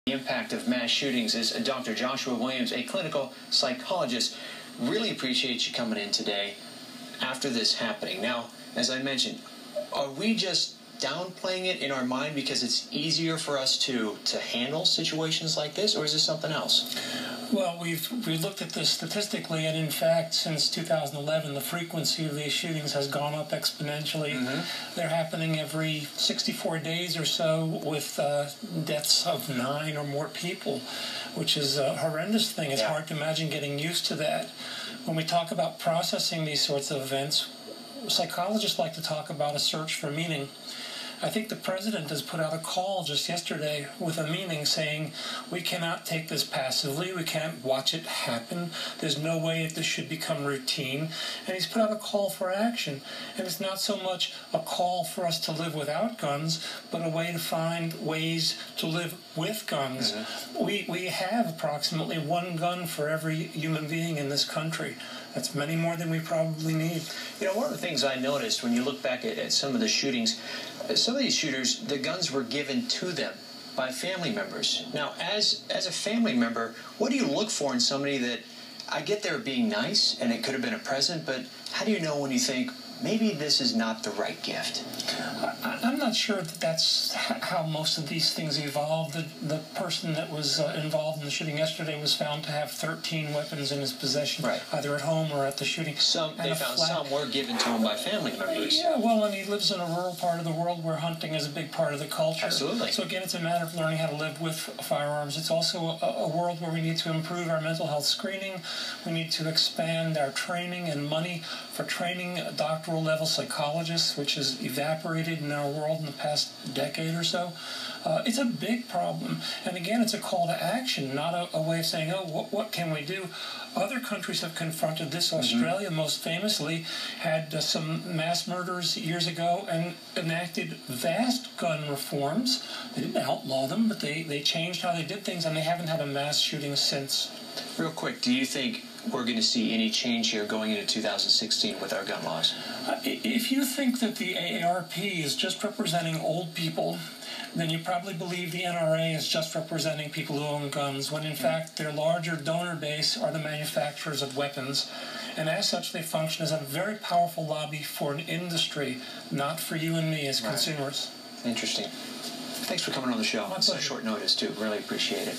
The impact of mass shootings is Dr. Joshua Williams, a clinical psychologist. Really appreciate you coming in today after this happening. Now, as I mentioned, are we just downplaying it in our mind because it's easier for us to handle situations like this, or is this something else? Well, we've looked at this statistically, and in fact, since 2011, the frequency of these shootings has gone up exponentially. They're happening every 64 days or so, with deaths of 9 or more people, which is a horrendous thing. It's hard to imagine getting used to that. When we talk about processing these sorts of events, psychologists like to talk about a search for meaning. I think the president has put out a call just yesterday with a meaning saying we cannot take this passively, we can't watch it happen, there's no way that this should become routine, and he's put out a call for action. And it's not so much a call for us to live without guns, but a way to find ways to live with guns. We have approximately 1 gun for every human being in this country. That's many more than we probably need. You know, one of the things I noticed when you look back at some of the shootings, some of these shooters, the guns were given to them by family members. Now, as a family member, what do you look for in somebody that, I get they're being nice and it could have been a present, but how do you know when you think, maybe this is not the right gift? I'm not sure that that's how most of these things evolved. The person that was involved in the shooting yesterday was found to have 13 weapons in his possession, either at home or at the shooting. They found some were given to him by family members. Yeah, well, and he lives in a rural part of the world where hunting is a big part of the culture. Absolutely. So again, it's a matter of learning how to live with firearms. It's also a world where we need to improve our mental health screening. We need to expand our training and money for training doctoral level psychologists, which has evaporated in our world in the past decade or so. It's a big problem. And again, it's a call to action, not a way of saying, oh, what can we do? Other countries have confronted this. Australia, most famously, had some mass murders years ago and enacted vast gun reforms. They didn't outlaw them, but they changed how they did things, and they haven't had a mass shooting since. Real quick, do you think we're going to see any change here going into 2016 with our gun laws? If you think that the AARP is just representing old people, then you probably believe the NRA is just representing people who own guns, when in fact their larger donor base are the manufacturers of weapons. And as such, they function as a very powerful lobby for an industry, not for you and me as consumers. Interesting. Thanks for coming on the show. My It's pleasure. short notice, too. Really appreciate it.